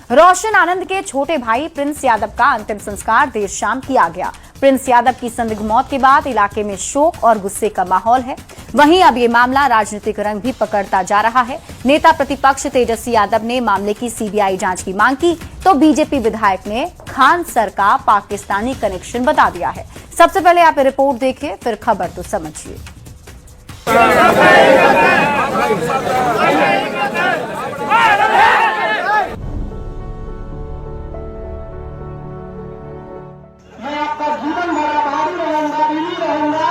रोशन आनंद के छोटे भाई प्रिंस यादव का अंतिम संस्कार देर शाम किया गया। प्रिंस यादव की संदिग्ध मौत के बाद इलाके में शोक और गुस्से का माहौल है। वहीं अब ये मामला राजनीतिक रंग भी पकड़ता जा रहा है। नेता प्रतिपक्ष तेजस्वी यादव ने मामले की सीबीआई जांच की मांग की, तो बीजेपी विधायक ने खान सर का पाकिस्तानी कनेक्शन बता दिया है। सबसे पहले आप रिपोर्ट देखिए, फिर खबर तो समझिए। मैं आपका जीवन भर आभारी रहूंगा, ऋणी रहूंगा।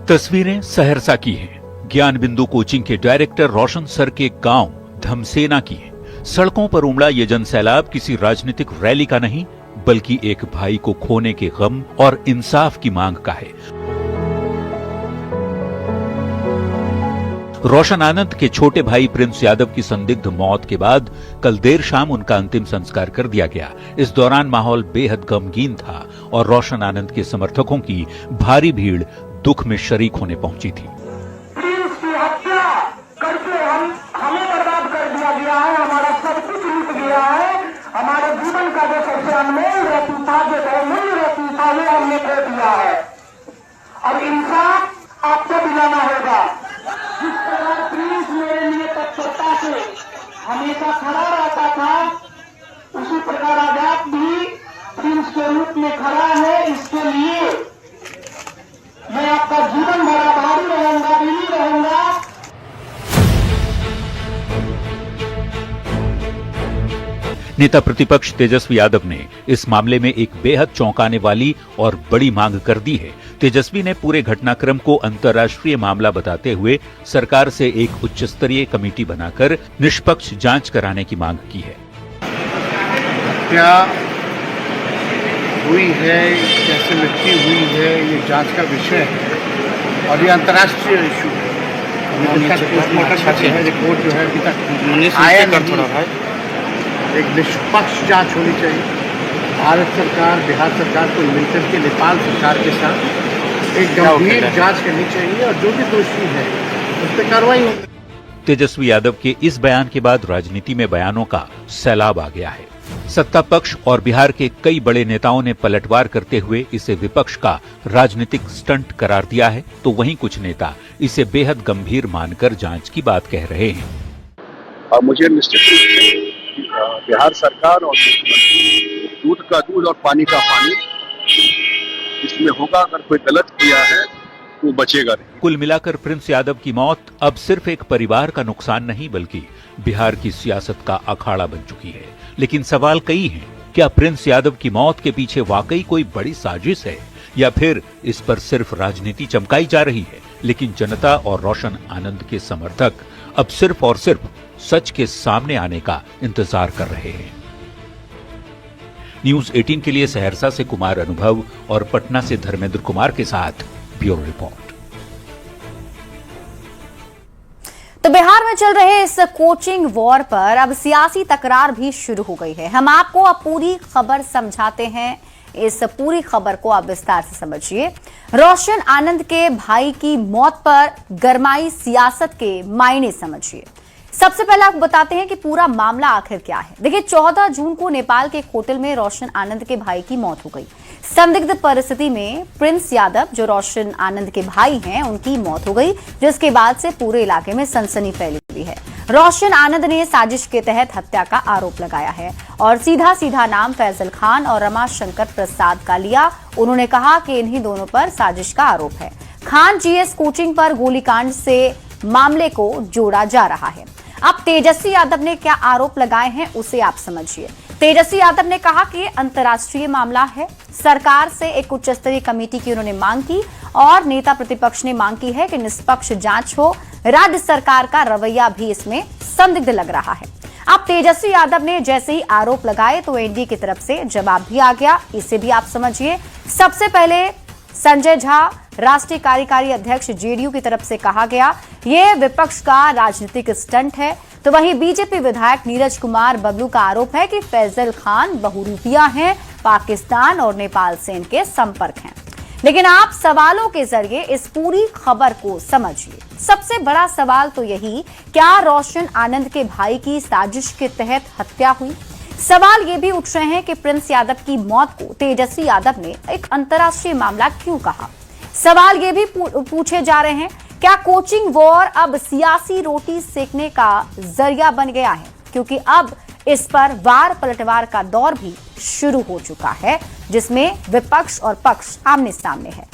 तस्वीरें सहरसा की हैं। ज्ञान बिंदु कोचिंग के डायरेक्टर रोशन सर के गांव धमसेना की है। सड़कों पर उमड़ा ये जनसैलाब किसी राजनीतिक रैली का नहीं, बल्कि एक भाई को खोने के गम और इंसाफ की मांग का है। रोशन आनंद के छोटे भाई प्रिंस यादव की संदिग्ध मौत के बाद कल देर शाम उनका अंतिम संस्कार कर दिया गया। इस दौरान माहौल बेहद गमगीन था और रोशन आनंद के समर्थकों की भारी भीड़ दुख में शरीक होने पहुंची थी। प्रिंस की हत्या करके हमें बर्बाद कर दिया गया है, हमारा सब कुछ लूट गया है। हमारे जीवन का जो सबसे अनमोल रत्न था, जो बहुमूल्य रत्न था, वो हमने खो दिया है। अब इंसाफ आपको दिलाना होगा। जिस प्रकार प्रिंस मेरे लिए तत्परता से हमेशा खड़ा रहता था, उसी प्रकार आज आप भी प्रिंस के रूप में खड़ा है। इसके लिए मैं आपका जीवन भर आभारी रहूंगा, ऋणी रहूंगा। नेता प्रतिपक्ष तेजस्वी यादव ने इस मामले में एक बेहद चौंकाने वाली और बड़ी मांग कर दी है। तेजस्वी ने पूरे घटनाक्रम को अंतर्राष्ट्रीय मामला बताते हुए सरकार से एक उच्च स्तरीय कमेटी बनाकर निष्पक्ष जांच कराने की मांग की है। क्या हुई है, कैसे मृत्यु हुई है, ये जांच का विषय है और ये अंतर्राष्ट्रीय इशू है। रिपोर्ट जो है अभी तक आया नहीं है। एक निष्पक्ष जांच होनी चाहिए। भारत सरकार, बिहार सरकार को मिलकर के नेपाल सरकार के साथ एक गंभीर जांच करनी चाहिए और जो भी दोषी है उस पर कार्रवाई होगी। तेजस्वी यादव के इस बयान के बाद राजनीति में बयानों का सैलाब आ गया है। सत्ता पक्ष और बिहार के कई बड़े नेताओं ने पलटवार करते हुए इसे विपक्ष का राजनीतिक स्टंट करार दिया है, तो वहीं कुछ नेता इसे बेहद गंभीर मानकर जांच की बात कह रहे हैं। और मुझे निश्चित रूप से बिहार सरकार और दूध का दूध और पानी का पानी इसमें होगा। अगर कोई गलत किया है तो बचेगा नहीं। कुल मिलाकर प्रिंस यादव की मौत अब सिर्फ एक परिवार का नुकसान नहीं, बल्कि बिहार की सियासत का अखाड़ा बन चुकी है। लेकिन सवाल कई हैं। क्या प्रिंस यादव की मौत के पीछे वाकई कोई बड़ी साजिश है, या फिर इस पर सिर्फ राजनीति चमकाई जा रही है? लेकिन जनता और रोशन आनंद के समर्थक अब सिर्फ और सिर्फ सच के सामने आने का इंतजार कर रहे हैं। न्यूज़ 18 के लिए सहरसा से कुमार अनुभव और पटना से धर्मेंद्र कुमार के साथ ब्यूरो रिपोर्ट। तो बिहार में चल रहे इस कोचिंग वॉर पर अब सियासी तकरार भी शुरू हो गई है। हम आपको अब पूरी खबर समझाते हैं। इस पूरी खबर को आप विस्तार से समझिए। रोशन आनंद के भाई की मौत पर गरमाई सियासत के मायने समझिए। सबसे पहले आपको बताते हैं कि पूरा मामला आखिर क्या है। देखिए, 14 जून को नेपाल के एक होटल में रोशन आनंद के भाई की मौत हो गई। संदिग्ध परिस्थिति में प्रिंस यादव, जो रोशन आनंद के भाई हैं, उनकी मौत हो गई, जिसके बाद से पूरे इलाके में सनसनी फैली हुई है। रोशन आनंद ने साजिश के तहत हत्या का आरोप लगाया है और सीधा सीधा नाम फैजल खान और रमाशंकर प्रसाद का लिया। उन्होंने कहा कि इन्हीं दोनों पर साजिश का आरोप है। खान जीएस कोचिंग पर गोलीकांड से मामले को जोड़ा जा रहा है। अब तेजस्वी यादव ने क्या आरोप लगाए हैं, उसे आप समझिए। तेजस्वी यादव ने कहा कि अंतर्राष्ट्रीय मामला है। सरकार से एक उच्च स्तरीय कमेटी की उन्होंने मांग की और नेता प्रतिपक्ष ने मांग की है कि निष्पक्ष जांच हो। राज्य सरकार का रवैया भी इसमें संदिग्ध लग रहा है। अब तेजस्वी यादव ने जैसे ही आरोप लगाए तो एनडीए की तरफ से जवाब भी आ गया। इसे भी आप समझिए। सबसे पहले संजय झा, राष्ट्रीय कार्यकारी अध्यक्ष जेडीयू की तरफ से कहा गया, यह विपक्ष का राजनीतिक स्टंट है। तो वहीं बीजेपी विधायक नीरज कुमार बबलू का आरोप है कि फैजल खान बहुरूपिया हैं, पाकिस्तान और नेपाल से इनके संपर्क हैं। लेकिन आप सवालों के जरिए इस पूरी खबर को समझिए। सबसे बड़ा सवाल तो यही, क्या रोशन आनंद के भाई की साजिश के तहत हत्या हुई? सवाल ये भी उठ रहे हैं कि प्रिंस यादव की मौत को तेजस्वी यादव ने एक अंतर्राष्ट्रीय मामला क्यों कहा? सवाल ये भी पूछे जा रहे हैं, क्या कोचिंग वॉर अब सियासी रोटी सेकने का जरिया बन गया है? क्योंकि अब इस पर वार पलटवार का दौर भी शुरू हो चुका है, जिसमें विपक्ष और पक्ष आमने सामने है।